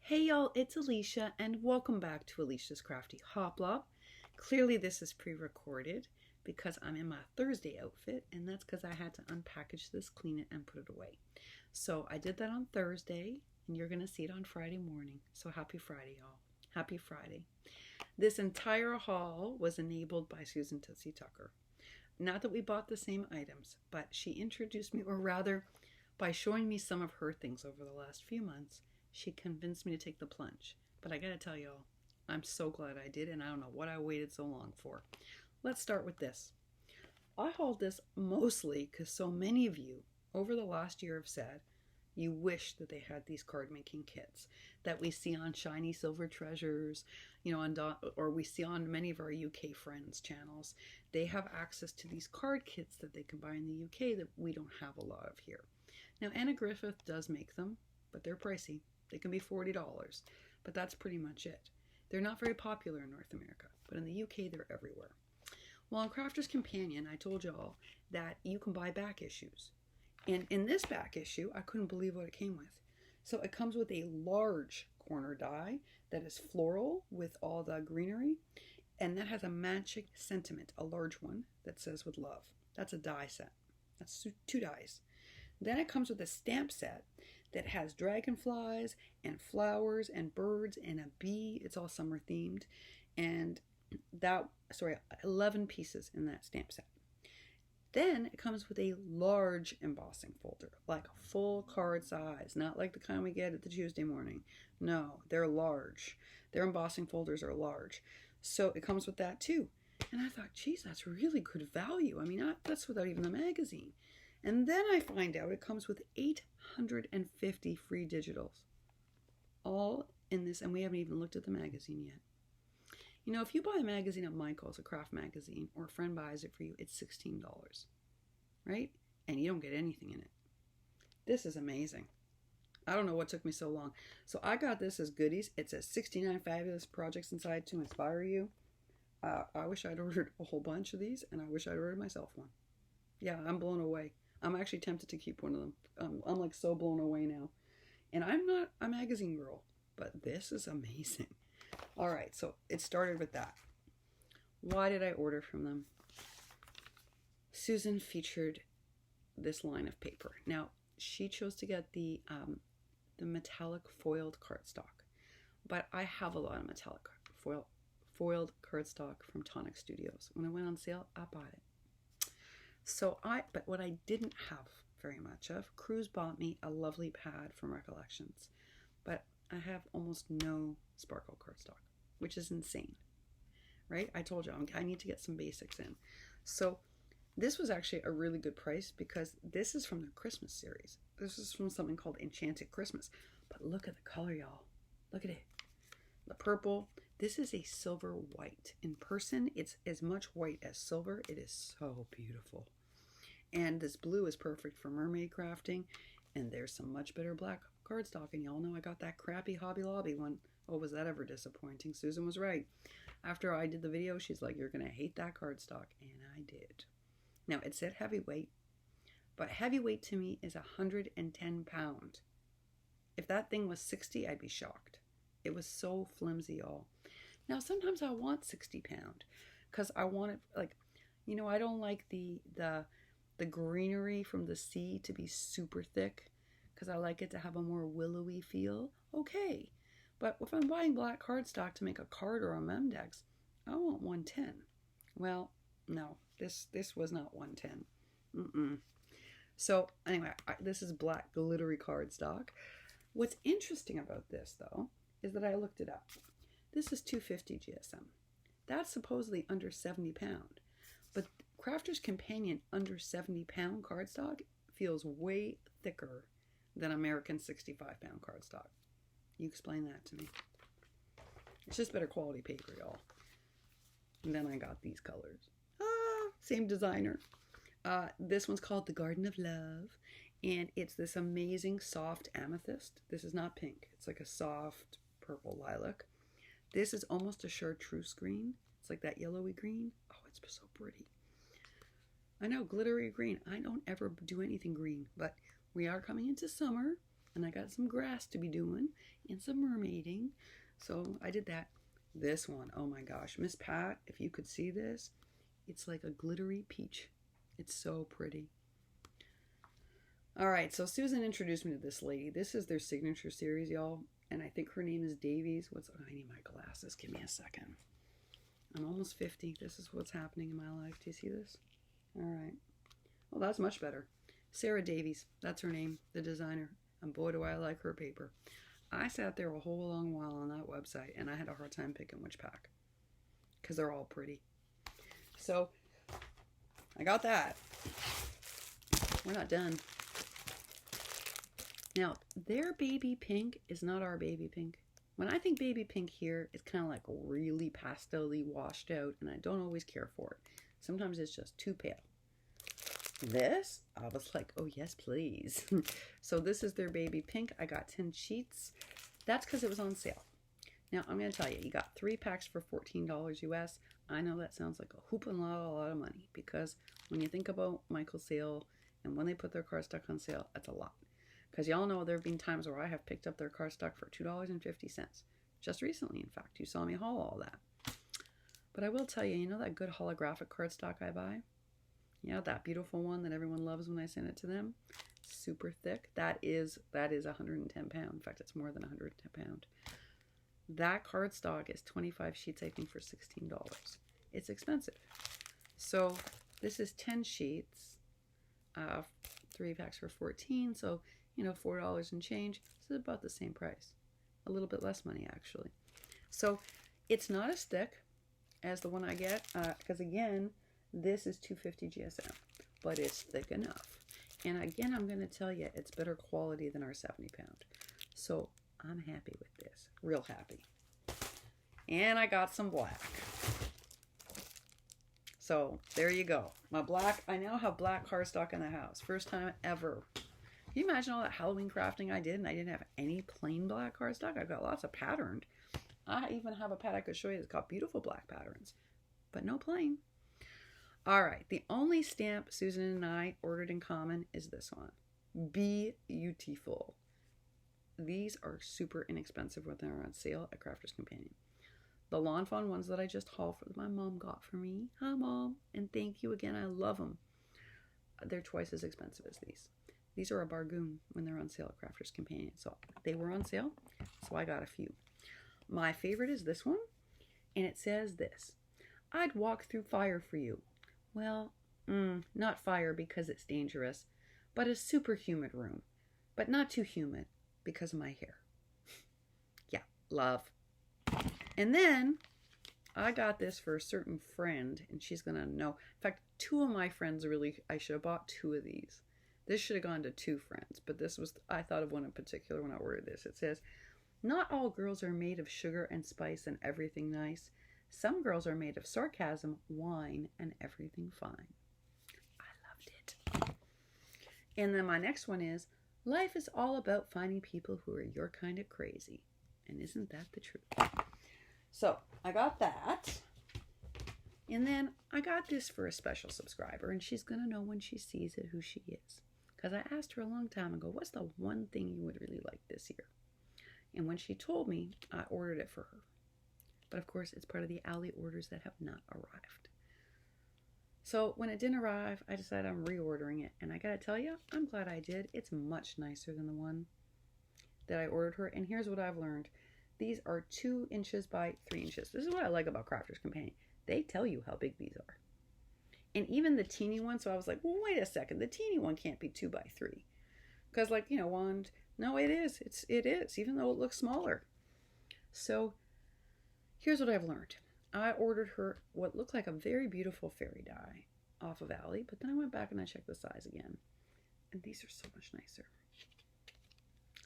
Hey y'all, it's Elisha and welcome back to Elisha's Crafty Hoplop. Clearly this is pre-recorded because I'm in my Thursday outfit, and that's because I had to unpackage this, clean it, and put it away. So I did that on Thursday, and you're going to see it on Friday morning. So happy Friday, y'all. Happy Friday. This entire haul was enabled by Susan Tootsie Tucker. Not that we bought the same items, but she introduced me, or rather, by showing me some of her things over the last few months, she convinced me to take the plunge. But I gotta tell y'all, I'm so glad I did, and I don't know what I waited so long for. Let's start with this. I hauled this mostly because so many of you over the last year have said you wish that they had these card making kits that we see on Shiny Silver Treasures, or we see on many of our UK friends' channels. They have access to these card kits that they can buy in the UK that we don't have a lot of here. Now, Anna Griffith does make them, but they're pricey. They can be $40, but that's pretty much it. They're not very popular in North America, but in the UK, they're everywhere. Well, on Crafter's Companion, I told y'all that you can buy back issues. And in this back issue, I couldn't believe what it came with. So it comes with a large corner die that is floral with all the greenery, and that has a magic sentiment, a large one, that says with love. That's a die set. That's 2 dies. Then it comes with a stamp set that has dragonflies and flowers and birds and a bee. It's all summer themed. And 11 pieces in that stamp set. Then it comes with a large embossing folder, like a full card size, not like the kind we get at the Tuesday morning. No, they're large. Their embossing folders are large. So it comes with that too. And I thought, geez, that's really good value. I mean, that's without even the magazine. And then I find out it comes with 850 free digitals. All in this, and we haven't even looked at the magazine yet. You know, if you buy a magazine at Michael's, a craft magazine, or a friend buys it for you, it's $16, right? And you don't get anything in it. This is amazing. I don't know what took me so long. So I got this as goodies. It says 69 fabulous projects inside to inspire you. I wish I'd ordered a whole bunch of these, and I wish I'd ordered myself one. Yeah, I'm blown away. I'm actually tempted to keep one of them. I'm like so blown away now. And I'm not a magazine girl, but this is amazing. All right, so it started with that. Why did I order from them? Susan featured this line of paper. Now, she chose to get the metallic foiled cardstock, but I have a lot of metallic foiled cardstock from Tonic Studios. When it went on sale, I bought it. But what I didn't have very much of, Cruz bought me a lovely pad from Recollections, but I have almost no sparkle cardstock, which is insane, right? I told you I need to get some basics in. So this was actually a really good price because this is from the Christmas series. This is from something called Enchanted Christmas. But look at the color, y'all. Look at it. The purple. This is a silver white. In person, it's as much white as silver. It is so beautiful. And this blue is perfect for mermaid crafting. And there's some much better black cardstock. And y'all know I got that crappy Hobby Lobby one. Oh, was that ever disappointing? Susan was right. After I did the video, she's like, you're going to hate that cardstock. And I did. Now, it said heavyweight. But heavyweight to me is 110 pounds. If that thing was 60, I'd be shocked. It was so flimsy, y'all. Now, sometimes I want 60 pound because I want it I don't like the greenery from the sea to be super thick because I like it to have a more willowy feel. Okay. But if I'm buying black cardstock to make a card or a memdex, I want 110. Well, no, this was not 110. So anyway, this is black glittery cardstock. What's interesting about this, though, is that I looked it up. This is 250 GSM. That's supposedly under 70 pound. But Crafter's Companion under 70 pound cardstock feels way thicker than American 65 pound cardstock. You explain that to me. It's just better quality paper, y'all. And then I got these colors. Same designer. This one's called The Garden of Love. And it's this amazing soft amethyst. This is not pink. It's like a soft purple lilac. This is almost a chartreuse green. It's like that yellowy green. Oh, it's so pretty. I know, glittery green. I don't ever do anything green, but we are coming into summer. and I got some grass to be doing and some mermaiding. So I did that. This one, oh my gosh, Miss Pat, if you could see this, it's like a glittery peach. It's so pretty. All right, so Susan introduced me to this lady. This is their signature series, y'all. And I think her name is Davies. I need my glasses. Give me a second. I'm almost 50. This is what's happening in my life. Do you see this? All right. Well, that's much better. Sarah Davies. That's her name, the designer. And boy, do I like her paper. I sat there a whole long while on that website, and I had a hard time picking which pack because they're all pretty. So I got that. We're not done. Now, their baby pink is not our baby pink. When I think baby pink here, it's kind of like really pastel-y, washed out, and I don't always care for it. Sometimes it's just too pale. This, I was like, oh yes, please. So this is their baby pink. I got 10 sheets. That's because it was on sale. Now, I'm going to tell you, you got 3 packs for $14 US. I know that sounds like a hooping lot of money, because when you think about Michael's sale and when they put their cardstock on sale, that's a lot. Because y'all know there have been times where I have picked up their cardstock for $2.50. Just recently, in fact. You saw me haul all that. But I will tell you, you know that good holographic cardstock I buy? Yeah, that beautiful one that everyone loves when I send it to them. Super thick. That is 110 pounds. In fact, it's more than 110 pounds. That cardstock is 25 sheets, I think, for $16. It's expensive. So this is 10 sheets. 3 packs for 14. So, you know, $4 and change. This is about the same price. A little bit less money, actually. So it's not as thick as the one I get, because again, this is 250 GSM, but it's thick enough. And again, I'm going to tell you, it's better quality than our 70 pound. So I'm happy with this, real happy. And I got some black. So there you go. My black, I now have black cardstock in the house. First time ever. Can you imagine all that Halloween crafting I did and I didn't have any plain black cardstock? I've got lots of patterned. I even have a pad I could show you that's got beautiful black patterns, but no plain. All right, the only stamp Susan and I ordered in common is this one. Beautiful. These are super inexpensive when they're on sale at Crafter's Companion. The Lawn Fawn ones that I just hauled for that my mom got for me. Hi, Mom, and thank you again. I love them. They're twice as expensive as these. These are a bargain when they're on sale at Crafter's Companion. So they were on sale, so I got a few. My favorite is this one, and it says this. I'd walk through fire for you. Well, not fire because it's dangerous, but a super humid room. But not too humid because of my hair. Yeah, love. And then I got this for a certain friend, and she's going to know. In fact, 2 of my friends really, I should have bought 2 of these. This should have gone to 2 friends, but this was, I thought of one in particular when I ordered this. It says, not all girls are made of sugar and spice and everything nice. Some girls are made of sarcasm, wine, and everything fine. I loved it. And then my next one is, life is all about finding people who are your kind of crazy. And isn't that the truth? So I got that. And then I got this for a special subscriber, and she's going to know when she sees it who she is. Because I asked her a long time ago, what's the one thing you would really like this year? And when she told me, I ordered it for her. But of course, it's part of the alley orders that have not arrived. So when it didn't arrive, I decided I'm reordering it. And I gotta tell you, I'm glad I did. It's much nicer than the one that I ordered her. And here's what I've learned. These are 2 inches by 3 inches. This is what I like about Crafter's Companion. They tell you how big these are. And even the teeny one, so I was like, well, wait a second. The teeny one can't be 2 by 3. Because like, you know, one, no, it is. It is, even though it looks smaller. So here's what I've learned. I ordered her what looked like a very beautiful fairy die off of Ally, but then I went back and I checked the size again. And these are so much nicer.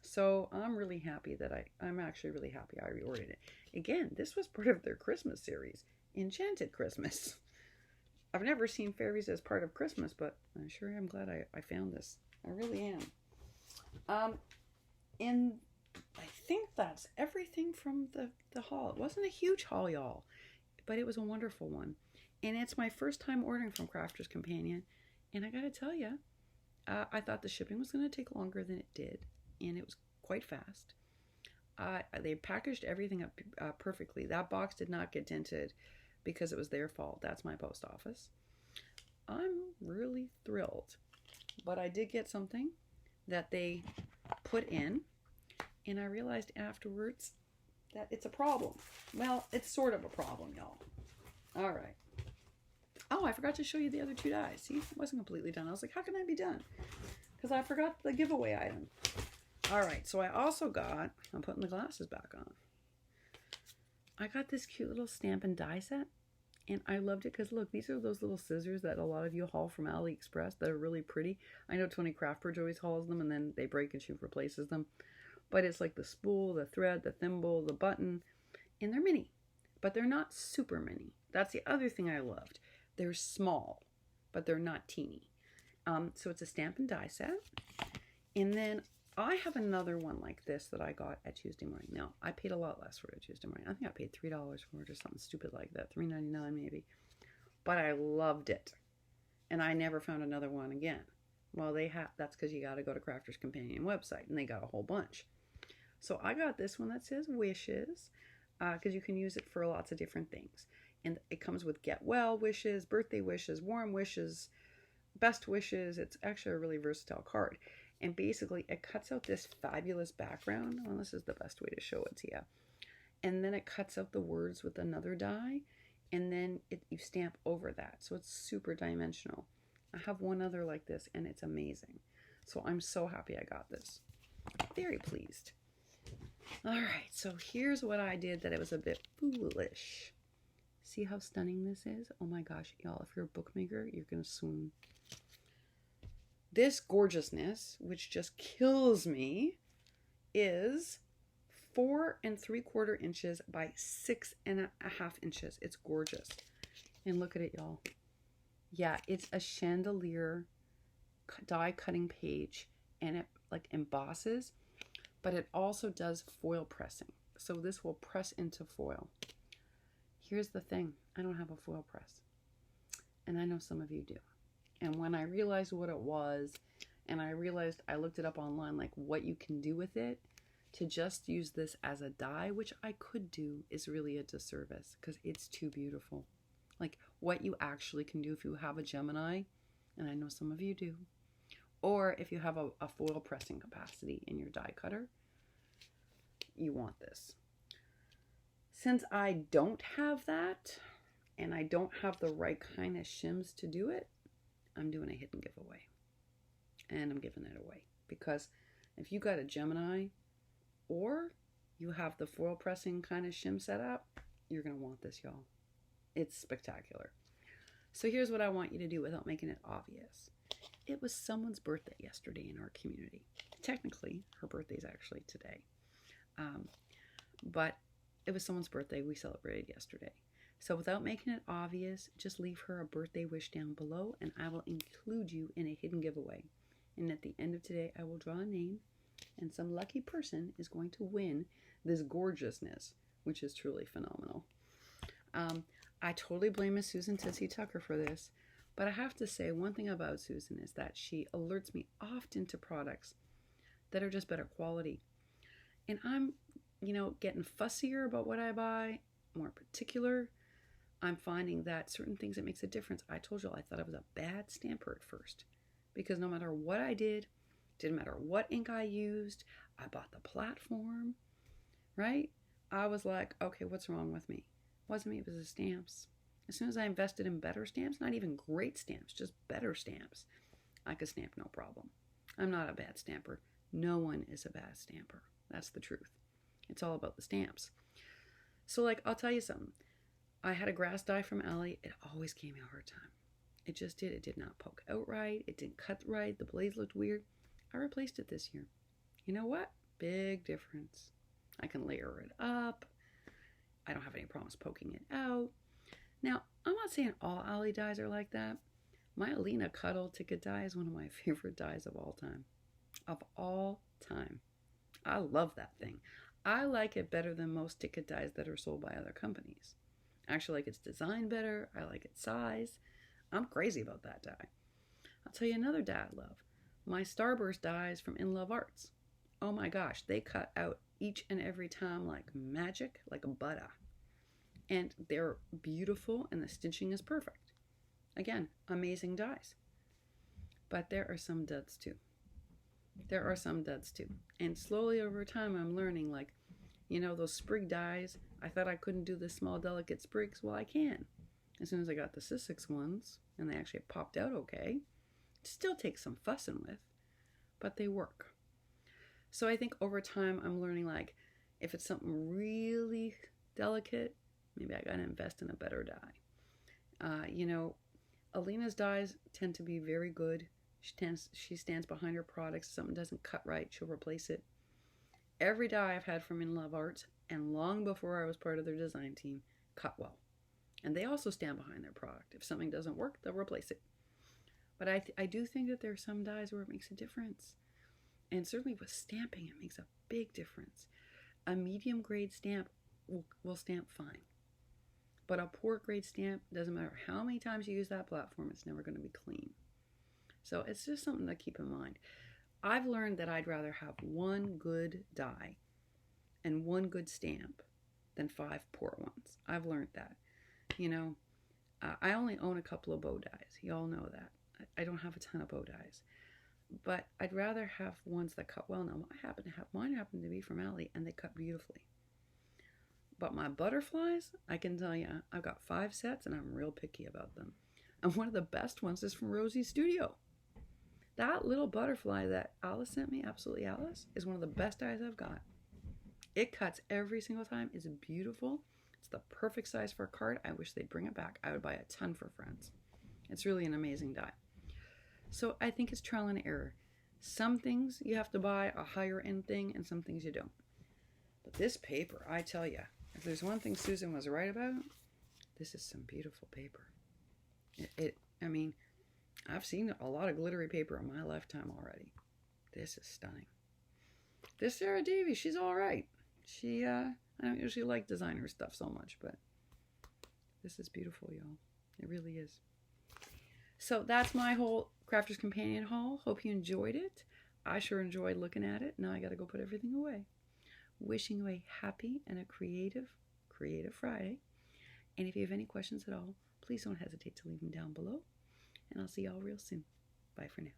So I'm really happy that I'm actually really happy I reordered it. Again, this was part of their Christmas series, Enchanted Christmas. I've never seen fairies as part of Christmas, but I sure am glad I found this. I really am. And I think that's everything from the haul. It wasn't a huge haul, y'all, but it was a wonderful one. And it's my first time ordering from Crafter's Companion. And I gotta tell you, I thought the shipping was going to take longer than it did. and it was quite fast. They packaged everything up perfectly. That box did not get dented because it was their fault. That's my post office. I'm really thrilled. But I did get something that they put in, and I realized afterwards that it's a problem. Well, it's sort of a problem, y'all. All right. Oh, I forgot to show you the other 2 dies. See, it wasn't completely done. I was like, how can I be done? Because I forgot the giveaway item. All right, so I also got, I'm putting the glasses back on. I got this cute little stamp and die set, and I loved it because, look, these are those little scissors that a lot of you haul from AliExpress that are really pretty. I know Tony Craftbridge always hauls them, and then they break and she replaces them. But it's like the spool, the thread, the thimble, the button, and they're mini. But they're not super mini. That's the other thing I loved. They're small, but they're not teeny. So it's a stamp and die set. And then I have another one like this that I got at Tuesday Morning. Now, I paid a lot less for it at Tuesday Morning. I think I paid $3 for it or something stupid like that. $3.99 maybe. But I loved it. And I never found another one again. Well, that's because you got to go to Crafter's Companion website, and they got a whole bunch. So I got this one that says wishes, because you can use it for lots of different things. And it comes with get well wishes, birthday wishes, warm wishes, best wishes. It's actually a really versatile card. And basically, it cuts out this fabulous background. Well, this is the best way to show it to you. And then it cuts out the words with another die. And then you stamp over that. So it's super dimensional. I have one other like this, and it's amazing. So I'm so happy I got this. Very pleased. All right, so here's what I did that it was a bit foolish. See how stunning this is? Oh my gosh, y'all, if you're a bookmaker, you're going to swoon. This gorgeousness, which just kills me, is 4 3/4 inches by 6.5 inches. It's gorgeous. And look at it, y'all. Yeah, it's a chandelier die cutting page, and it like embosses, but it also does foil pressing. So this will press into foil. Here's the thing. I don't have a foil press. And I know some of you do. And when I realized what it was, and I realized I looked it up online, like what you can do with it, to just use this as a die, which I could do, is really a disservice because it's too beautiful. Like what you actually can do if you have a Gemini, and I know some of you do, or if you have a foil pressing capacity in your die cutter, you want this. Since I don't have that, and I don't have the right kind of shims to do it, I'm doing a hidden giveaway. And I'm giving it away. Because if you got a Gemini, or you have the foil pressing kind of shim set up, you're going to want this, y'all. It's spectacular. So here's what I want you to do without making it obvious. It was someone's birthday yesterday in our community. Technically, her birthday's actually today. But it was someone's birthday we celebrated yesterday. So without making it obvious, just leave her a birthday wish down below, and I will include you in a hidden giveaway. And at the end of today, I will draw a name, and some lucky person is going to win this gorgeousness, which is truly phenomenal. I totally blame Miss Susan Tissy Tucker for this, but I have to say one thing about Susan is that she alerts me often to products that are just better quality. And I'm, getting fussier about what I buy, more particular. I'm finding that certain things, it makes a difference. I told you I thought I was a bad stamper at first, because no matter what I did, didn't matter what ink I used, I bought the platform, right? I was like, okay, what's wrong with me? It wasn't me, it was the stamps. As soon as I invested in better stamps, not even great stamps, just better stamps, I could stamp no problem. I'm not a bad stamper. No one is a bad stamper. That's the truth. It's all about the stamps. So I'll tell you something. I had a grass die from Ali. It always gave me a hard time. It just did. It did not poke out right. It didn't cut right. The blades looked weird. I replaced it this year. You know what? Big difference. I can layer it up. I don't have any problems poking it out. Now, I'm not saying all Ali dies are like that. My Alina Cuddle ticket die is one of my favorite dies of all time. Of all time. I love that thing. I like it better than most ticket dies that are sold by other companies. I actually like its design better. I like its size. I'm crazy about that die. I'll tell you another die I love. My Starburst dies from In Love Arts. Oh my gosh, they cut out each and every time like magic, like butter. And they're beautiful and the stitching is perfect. Again, amazing dies. But there are some duds too. There are some duds too. And slowly over time, I'm learning, like, those sprig dies. I thought I couldn't do the small, delicate sprigs. Well, I can. As soon as I got the Sussex ones, and they actually popped out okay. It still takes some fussing with, but they work. So I think over time, I'm learning, like, if it's something really delicate, maybe I gotta invest in a better die. Alina's dies tend to be very good. She stands behind her products. If something doesn't cut right, she'll replace it. Every die I've had from In Love Arts, and long before I was part of their design team, cut well. And they also stand behind their product. If something doesn't work, they'll replace it. But I do think that there are some dies where it makes a difference. And certainly with stamping, it makes a big difference. A medium grade stamp will stamp fine. But a poor grade stamp, doesn't matter how many times you use that platform, it's never going to be clean. So it's just something to keep in mind. I've learned that I'd rather have one good die and one good stamp than 5 poor ones. I've learned that. I only own a couple of bow dies. You all know that. I don't have a ton of bow dies. But I'd rather have ones that cut well. Now, mine happen to be from Allie, and they cut beautifully. But my butterflies, I can tell you, I've got 5 sets, and I'm real picky about them. And one of the best ones is from Rosie's Studio. That little butterfly that Alice sent me, Absolutely Alice, is one of the best dies I've got. It cuts every single time. It's beautiful. It's the perfect size for a card. I wish they'd bring it back. I would buy a ton for friends. It's really an amazing die. So I think it's trial and error. Some things you have to buy a higher end thing, and some things you don't. But this paper, I tell you, if there's one thing Susan was right about, this is some beautiful paper. I've seen a lot of glittery paper in my lifetime already. This is stunning. This Sarah Davies, she's all right. I don't usually like designer stuff so much, but this is beautiful, y'all. It really is. So that's my whole Crafter's Companion haul. Hope you enjoyed it. I sure enjoyed looking at it. Now I got to go put everything away. Wishing you a happy and a creative Friday. And if you have any questions at all, please don't hesitate to leave them down below. And I'll see y'all real soon. Bye for now.